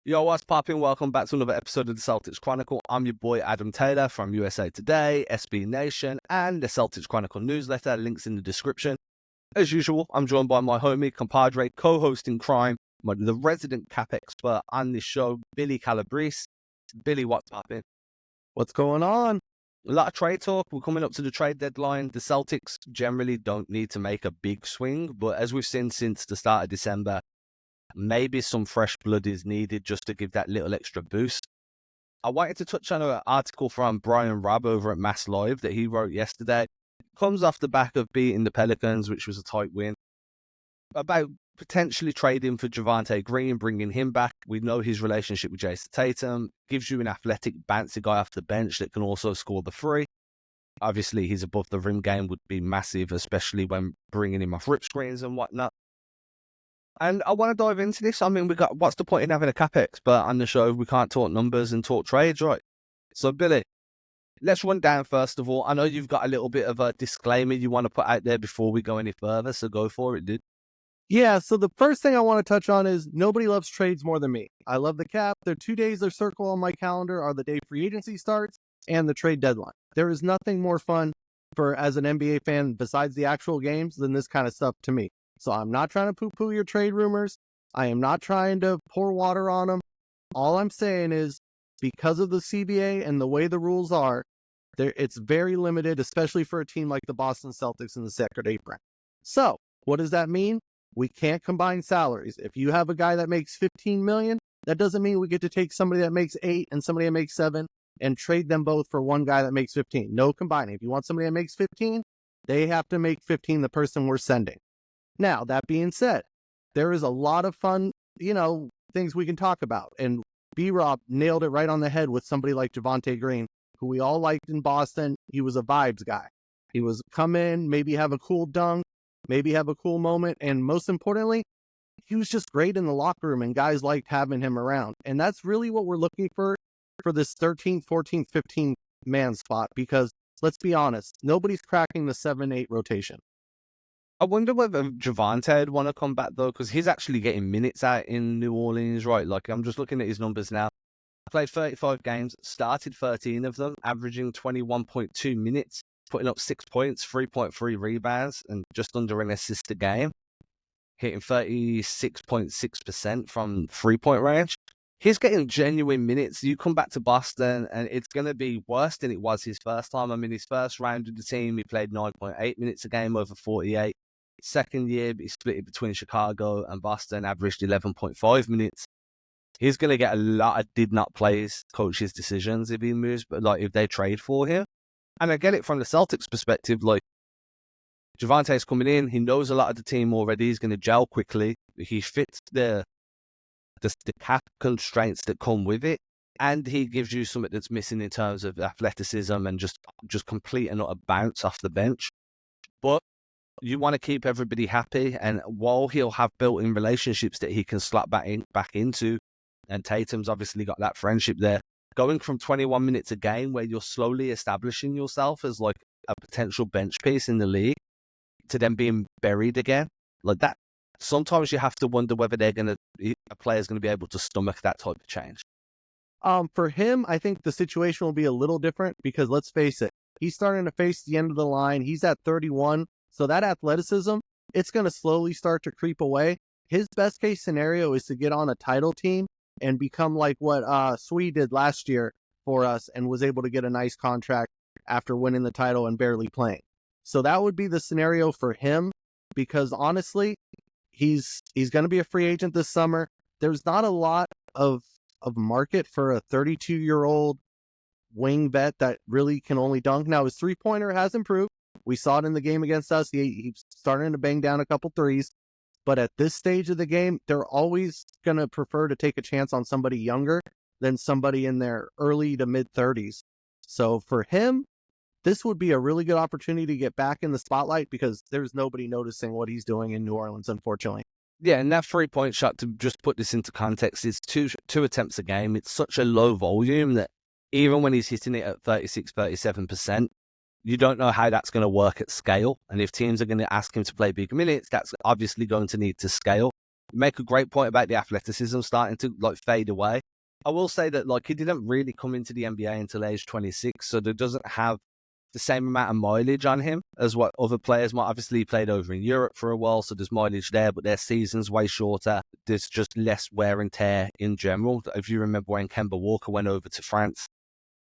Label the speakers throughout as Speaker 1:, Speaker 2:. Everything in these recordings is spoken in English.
Speaker 1: Yo, what's popping? Welcome back to another episode of the Celtics Chronicle. I'm your boy Adam Taylor from USA Today, SB Nation, and the Celtics Chronicle newsletter. Links in the description. As usual, I'm joined by my homie, compadre, co-host in crime, the resident cap expert on this show, Billy Calabrese. Billy, what's popping?
Speaker 2: What's going on?
Speaker 1: A lot of trade talk. We're coming up to the trade deadline. The Celtics generally don't need to make a big swing, but as we've seen since the start of December, maybe some fresh blood is needed just to give that little extra boost. I wanted to touch on an article from Brian Rabb over at Mass Live that he wrote yesterday. Comes off the back of beating the Pelicans, which was a tight win, about potentially trading for Javante Green, bringing him back. We know his relationship with Jason Tatum. Gives you an athletic, bouncy guy off the bench that can also score the three. Obviously, his above the rim game would be massive, especially when bringing him off rip screens and whatnot. And I want to dive into this. I mean, what's the point in having a cap expert on the show if we can't talk numbers and talk trades, right? So, Billy, let's run down first of all. I know you've got a little bit of a disclaimer you want to put out there before we go any further, so go for it, dude.
Speaker 2: Yeah, so the first thing I want to touch on is nobody loves trades more than me. I love the cap. The 2 days they circle on my calendar are the day free agency starts and the trade deadline. There is nothing more fun as an NBA fan besides the actual games than this kind of stuff to me. So I'm not trying to poo-poo your trade rumors. I am not trying to pour water on them. All I'm saying is because of the CBA and the way the rules are, it's very limited, especially for a team like the Boston Celtics in the second apron. So what does that mean? We can't combine salaries. If you have a guy that makes $15 million, that doesn't mean we get to take somebody that makes 8 and somebody that makes 7 and trade them both for one guy that makes 15. No combining. If you want somebody that makes 15, they have to make 15 the person we're sending. Now, that being said, there is a lot of fun, things we can talk about. And B-Rob nailed it right on the head with somebody like Javante Green, who we all liked in Boston. He was a vibes guy. He was come in, maybe have a cool dunk, maybe have a cool moment. And most importantly, he was just great in the locker room and guys liked having him around. And that's really what we're looking for this 13th, 14th, 15th man spot, because let's be honest, nobody's cracking the 7-8 rotation.
Speaker 1: I wonder whether Javante would want to come back, though, because he's actually getting minutes out in New Orleans, right? Like, I'm just looking at his numbers now. Played 35 games, started 13 of them, averaging 21.2 minutes, putting up 6 points, 3.3 rebounds, and just under an assist a game, hitting 36.6% from three-point range. He's getting genuine minutes. You come back to Boston, and it's going to be worse than it was his first time. I mean, his first round of the team, he played 9.8 minutes a game over 48. Second year, he split it between Chicago and Boston, averaged 11.5 minutes. He's going to get a lot of did not play coaches' decisions if he moves, but like if they trade for him. And I get it from the Celtics perspective, like Javante's coming in, he knows a lot of the team already, he's going to gel quickly, he fits the cap constraints that come with it, and he gives you something that's missing in terms of athleticism and just complete and utter bounce off the bench. But you want to keep everybody happy, and while he'll have built-in relationships that he can slot back into, and Tatum's obviously got that friendship there, going from 21 minutes a game where you're slowly establishing yourself as like a potential bench piece in the league to then being buried again, like that, sometimes you have to wonder whether a player's going to be able to stomach that type of change.
Speaker 2: For him, I think the situation will be a little different because let's face it, he's starting to face the end of the line. He's at 31. So that athleticism, it's going to slowly start to creep away. His best case scenario is to get on a title team and become like what Swede did last year for us and was able to get a nice contract after winning the title and barely playing. So that would be the scenario for him because honestly, he's going to be a free agent this summer. There's not a lot of market for a 32-year-old wing vet that really can only dunk. Now, his three-pointer has improved. We saw it in the game against us. He's starting to bang down a couple threes. But at this stage of the game, they're always going to prefer to take a chance on somebody younger than somebody in their early to mid-30s. So for him, this would be a really good opportunity to get back in the spotlight because there's nobody noticing what he's doing in New Orleans, unfortunately.
Speaker 1: Yeah, and that three-point shot, to just put this into context, is two attempts a game. It's such a low volume that even when he's hitting it at 36, 37%, you don't know how that's going to work at scale. And if teams are going to ask him to play big minutes, that's obviously going to need to scale. make a great point about the athleticism starting to like fade away. I will say that like he didn't really come into the NBA until age 26, so there doesn't have the same amount of mileage on him as what other players might. Obviously, he played over in Europe for a while, so there's mileage there, but their season's way shorter. There's just less wear and tear in general. If you remember when Kemba Walker went over to France,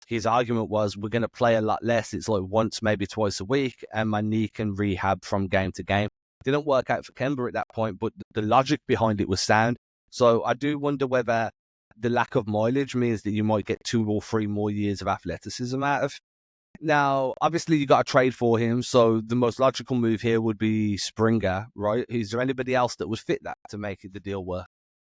Speaker 1: his argument was, we're going to play a lot less. It's like once, maybe twice a week, and my knee can rehab from game to game. Didn't work out for Kemba at that point, but the logic behind it was sound. So I do wonder whether the lack of mileage means that you might get 2 or 3 more years of athleticism out of. Now, obviously, you got to trade for him, so the most logical move here would be Springer, right? Is there anybody else that would fit that to make it the deal work?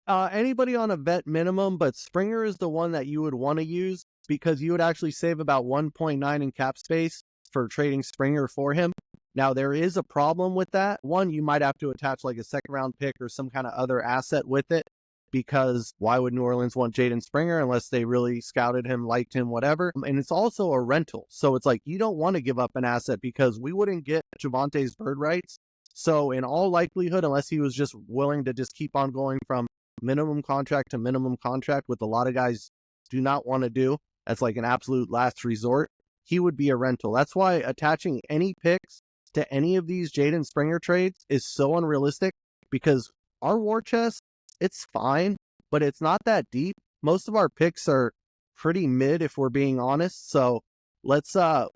Speaker 2: Anybody on a vet minimum, but Springer is the one that you would want to use because you would actually save about 1.9 in cap space for trading Springer for him. Now, there is a problem with that. One, you might have to attach like a second round pick or some kind of other asset with it, because why would New Orleans want Jaden Springer unless they really scouted him, liked him, whatever? And it's also a rental. So it's like you don't want to give up an asset because we wouldn't get Javonte's bird rights. So in all likelihood, unless he was just willing to just keep on going from minimum contract to minimum contract, with a lot of guys do not want to do, that's like an absolute last resort, he would be a rental. That's why attaching any picks to any of these Jaden Springer trades is so unrealistic, because our war chest, it's fine, but it's not that deep. Most of our picks are pretty mid, if we're being honest. So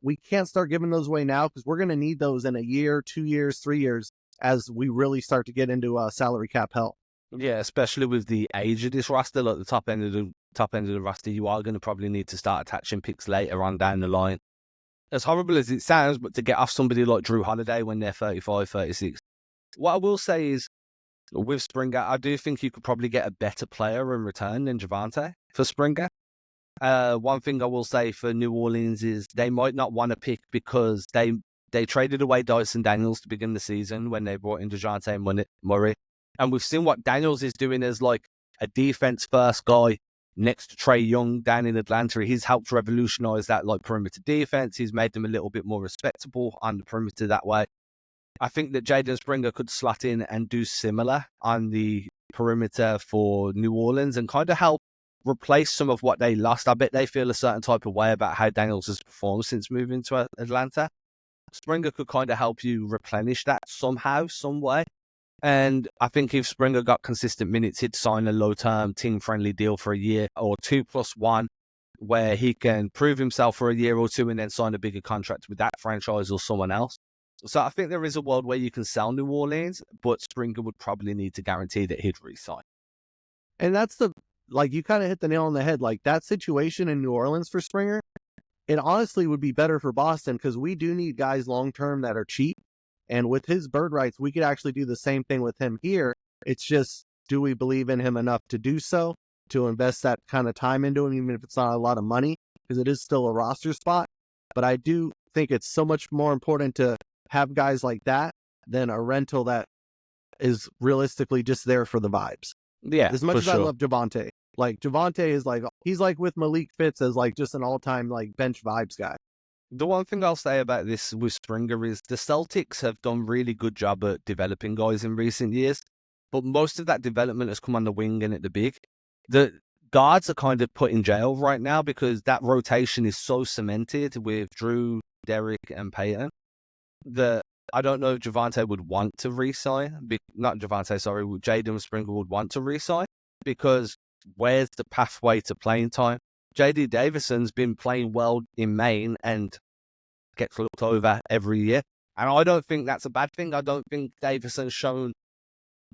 Speaker 2: we can't start giving those away now, because we're going to need those in a year, 2 years, 3 years, as we really start to get into salary cap hell.
Speaker 1: Yeah, especially with the age of this roster, like the top end of the roster, you are going to probably need to start attaching picks later on down the line. As horrible as it sounds, but to get off somebody like Drew Holiday when they're 35, 36. What I will say is, with Springer, I do think you could probably get a better player in return than Javante for Springer. One thing I will say for New Orleans is they might not want to pick, because they traded away Dyson Daniels to begin the season when they brought in DeJounte Murray. And we've seen what Daniels is doing as like a defense-first guy next to Trae Young down in Atlanta. He's helped revolutionize that like perimeter defense. He's made them a little bit more respectable on the perimeter that way. I think that Jaden Springer could slot in and do similar on the perimeter for New Orleans and kind of help replace some of what they lost. I bet they feel a certain type of way about how Daniels has performed since moving to Atlanta. Springer could kind of help you replenish that somehow, some way. And I think if Springer got consistent minutes, he'd sign a low-term, team-friendly deal for a year or 2+1, where he can prove himself for a year or two and then sign a bigger contract with that franchise or someone else. So I think there is a world where you can sell New Orleans, but Springer would probably need to guarantee that he'd re-sign.
Speaker 2: And that's you kind of hit the nail on the head. Like that situation in New Orleans for Springer, it honestly would be better for Boston, because we do need guys long-term that are cheap. And with his bird rights, we could actually do the same thing with him here. It's just, do we believe in him enough to do so, to invest that kind of time into him, even if it's not a lot of money, because it is still a roster spot. But I do think it's so much more important to have guys like that than a rental that is realistically just there for the vibes.
Speaker 1: Yeah,
Speaker 2: as much as I love Javonte, like Javonte is like, he's like with Malik Fitz as like just an all-time like bench vibes guy.
Speaker 1: The one thing I'll say about this with Springer is the Celtics have done really good job at developing guys in recent years, but most of that development has come on the wing and at the big. The guards are kind of put in jail right now because that rotation is so cemented with Drew, Derek, and Peyton that I don't know if Javante would want to re-sign. Not Javante, sorry, Jaden Springer would want to re-sign, because where's the pathway to playing time? J.D. Davison's been playing well in Maine and gets looked over every year. And I don't think that's a bad thing. I don't think Davison's shown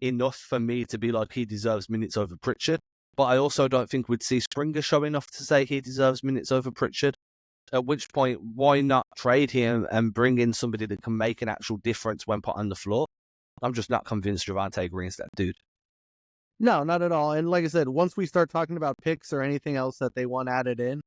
Speaker 1: enough for me to be like he deserves minutes over Pritchard. But I also don't think we'd see Springer show enough to say he deserves minutes over Pritchard. At which point, why not trade him and bring in somebody that can make an actual difference when put on the floor? I'm just not convinced Javante Green's that dude.
Speaker 2: No, not at all. And like I said, once we start talking about picks or anything else that they want added in,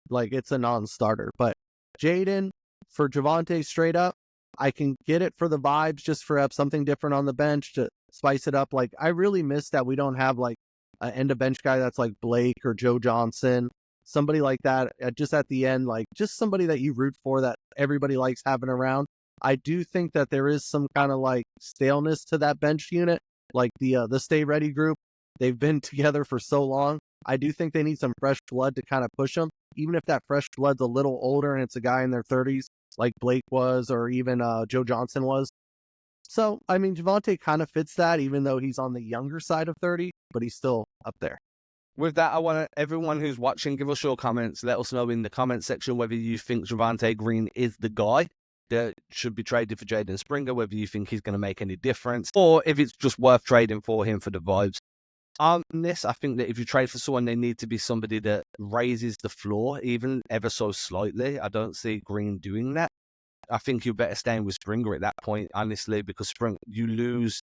Speaker 2: like it's a non-starter. But Jaden, for Javante straight up, I can get it for the vibes, just for something different on the bench to spice it up. Like I really miss that we don't have like an end of bench guy that's like Blake or Joe Johnson, somebody like that just at the end, like just somebody that you root for that everybody likes having around. I do think that there is some kind of like staleness to that bench unit like the Stay Ready group. They've been together for so long. I do think they need some fresh blood to kind of push them, even if that fresh blood's a little older and it's a guy in their 30s, like Blake was, or even Joe Johnson was. So, I mean, Javonte kind of fits that, even though he's on the younger side of 30, but he's still up there.
Speaker 1: With that, I want everyone who's watching, give us your comments. Let us know in the comment section whether you think Javante Green is the guy that should be traded for Jaden Springer, whether you think he's going to make any difference, or if it's just worth trading for him for the vibes. On this, I think that if you trade for someone, they need to be somebody that raises the floor, even ever so slightly. I don't see Green doing that. I think you're better staying with Springer at that point, honestly, because you lose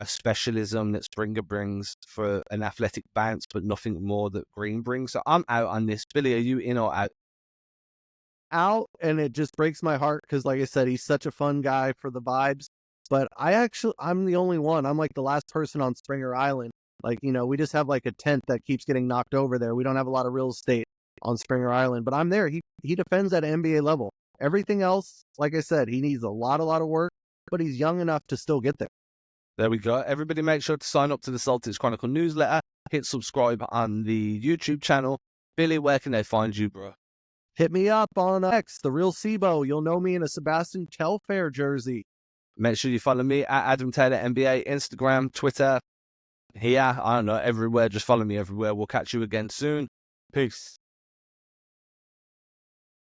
Speaker 1: a specialism that Springer brings for an athletic bounce, but nothing more that Green brings. So I'm out on this. Billy, are you in or out?
Speaker 2: Out, and it just breaks my heart because, like I said, he's such a fun guy for the vibes. But I'm the only one. I'm like the last person on Springer Island. Like, we just have like a tent that keeps getting knocked over there. We don't have a lot of real estate on Springer Island, but I'm there. He defends at NBA level. Everything else, like I said, he needs a lot of work, but he's young enough to still get there.
Speaker 1: There we go. Everybody make sure to sign up to the Celtics Chronicle newsletter. Hit subscribe on the YouTube channel. Billy, where can they find you, bro?
Speaker 2: Hit me up on X, The Real Sibo. You'll know me in a Sebastian Telfair jersey.
Speaker 1: Make sure you follow me at Adam Taylor NBA, Instagram, Twitter, here, I don't know, everywhere. Just follow me everywhere. We'll catch you again soon. Peace.